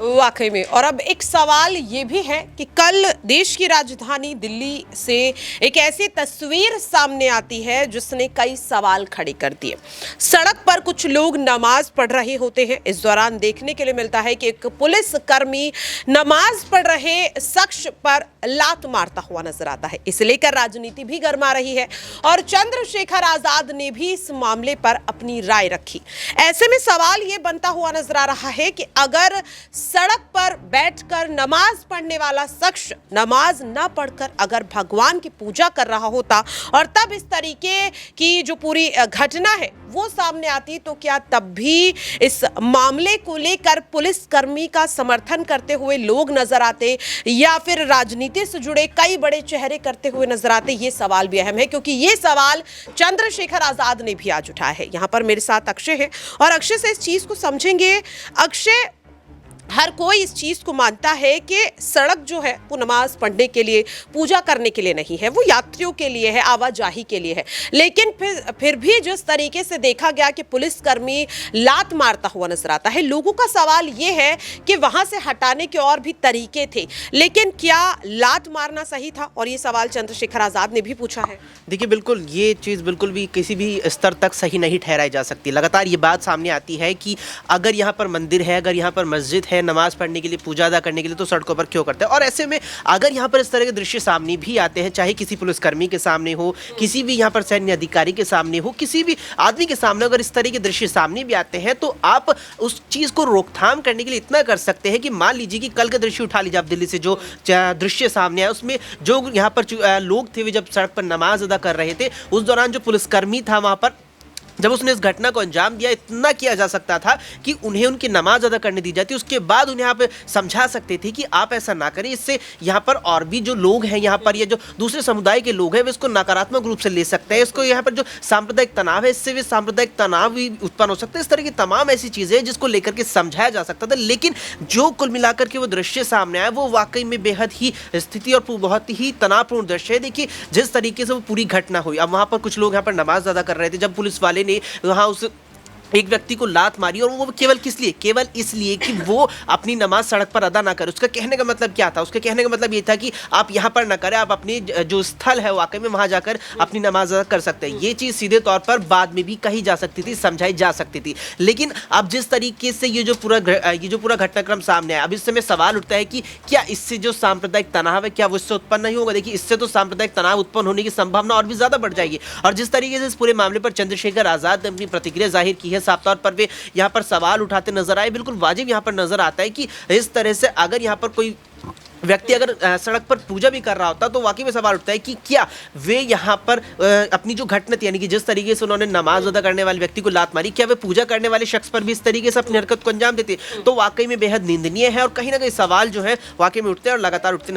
वाकई में। और अब एक सवाल ये भी है कि कल देश की राजधानी दिल्ली से एक ऐसी तस्वीर सामने आती है जिसने कई सवाल खड़े कर दिए। सड़क पर कुछ लोग नमाज पढ़ रहे होते हैं। इस दौरान देखने के लिए मिलता है कि एक पुलिसकर्मी नमाज पढ़ रहे शख्स पर लात मारता हुआ नजर आता है। इसे लेकर राजनीति भी गर्मा रही है और चंद्रशेखर आजाद ने भी इस मामले पर अपनी राय रखी। ऐसे में सवाल ये बनता हुआ नजर आ रहा है कि अगर सड़क पर बैठकर नमाज पढ़ने वाला शख्स नमाज न पढ़कर अगर भगवान की पूजा कर रहा होता और तब इस तरीके की जो पूरी घटना है वो सामने आती, तो क्या तब भी इस मामले को लेकर पुलिसकर्मी का समर्थन करते हुए लोग नजर आते या फिर राजनीति से जुड़े कई बड़े चेहरे करते हुए नजर आते? ये सवाल भी अहम है क्योंकि ये सवाल चंद्रशेखर आजाद ने भी आज उठाया है। यहाँ पर मेरे साथ अक्षय है और अक्षय से इस चीज को समझेंगे। अक्षय, हर कोई इस चीज को मानता है कि सड़क जो है वो नमाज पढ़ने के लिए, पूजा करने के लिए नहीं है, वो यात्रियों के लिए है, आवाजाही के लिए है। लेकिन फिर भी जिस तरीके से देखा गया कि पुलिसकर्मी लात मारता हुआ नजर आता है, लोगों का सवाल ये है कि वहां से हटाने के और भी तरीके थे, लेकिन क्या लात मारना सही था? और ये सवाल चंद्रशेखर आजाद ने भी पूछा है। देखिए, बिल्कुल ये चीज़ बिल्कुल भी किसी भी स्तर तक सही नहीं ठहराई जा सकती। लगातार ये बात सामने आती है कि अगर यहाँ पर मंदिर है, अगर यहाँ पर मस्जिद है, नमाज पढ़ने के लिए, पूजा अदा करने के लिए, तो सड़कों पर क्यों करते हैं? और ऐसे में अगर यहाँ पर इस तरह के दृश्य सामने भी आते हैं, चाहे किसी पुलिसकर्मी के सामने हो, किसी भी यहाँ पर सैन्य अधिकारी के सामने हो, किसी भी आदमी के सामने अगर इस तरह के दृश्य सामने भी आते हैं, तो आप उस चीज़ को रोकथाम करने के लिए इतना कर सकते हैं कि मान लीजिए कि कल का दृश्य उठा लीजिए आप, दिल्ली से जो दृश्य सामने आया उसमें जो यहाँ पर लोग थे वे जब सड़क पर नमाज अदा कर रहे थे, उस दौरान जो पुलिसकर्मी था वहाँ पर जब उसने इस घटना को अंजाम दिया, इतना किया जा सकता था कि उन्हें उनकी नमाज अदा करने दी जाती। उसके बाद उन्हें आप समझा सकते थे कि आप ऐसा ना करें, इससे यहाँ पर और भी जो लोग हैं यहाँ पर, ये जो दूसरे समुदाय के लोग हैं वे इसको नकारात्मक रूप से ले सकते हैं। इसको यहाँ पर जो सांप्रदायिक तनाव है, इससे भी सांप्रदायिक तनाव भी उत्पन्न हो सकता है। इस तरह की तमाम ऐसी चीज़ें जिसको लेकर के समझाया जा सकता था, लेकिन जो कुल मिलाकर के वो दृश्य सामने आया वो वाकई में बेहद ही स्थिति और बहुत ही तनावपूर्ण दृश्य है। देखिए, जिस तरीके से वो पूरी घटना हुई, अब वहाँ पर कुछ लोग यहाँ पर नमाज अदा कर रहे थे, जब पुलिस वाले ने वहाँ उस एक व्यक्ति को लात मारी, और वो केवल किस लिए? केवल इसलिए कि वो अपनी नमाज सड़क पर अदा ना करे। उसका कहने का मतलब क्या था? उसके कहने का मतलब ये था कि आप यहाँ पर ना करें, आप अपनी जो स्थल है वाकई में वहाँ जाकर अपनी नमाज अदा कर सकते हैं। ये चीज़ सीधे तौर पर बाद में भी कही जा सकती थी, समझाई जा सकती थी। लेकिन अब जिस तरीके से ये जो पूरा घटनाक्रम सामने आया, अब इस समय सवाल उठता है कि क्या इससे जो सांप्रदायिक तनाव है क्या वो इससे उत्पन्न नहीं होगा? देखिए, इससे तो सांप्रदायिक तनाव उत्पन्न होने की संभावना और भी ज़्यादा बढ़ जाएगी। और जिस तरीके से इस पूरे मामले पर चंद्रशेखर आजाद ने अपनी प्रतिक्रिया जाहिर की है, साफ तौर पर वे यहाँ पर सवाल उठाते नजर आए। बिल्कुल वाजिब यहाँ पर नजर आता है कि इस तरह से अगर यहाँ पर कोई व्यक्ति अगर सड़क पर पूजा भी कर रहा होता तो वाकई में सवाल उठता है कि क्या वे यहाँ पर अपनी जो घटना थी, यानी कि जिस तरीके से उन्होंने नमाज अदा करने वाले व्यक्ति को लात मारी, क्या वे पूजा करने वाले शख्स पर भी इस तरीके से अपनी हरकत को अंजाम देते? तो वाकई में बेहद निंदनीय है और कहीं ना कहीं सवाल जो है वाकई में उठते हैं और लगातार उठते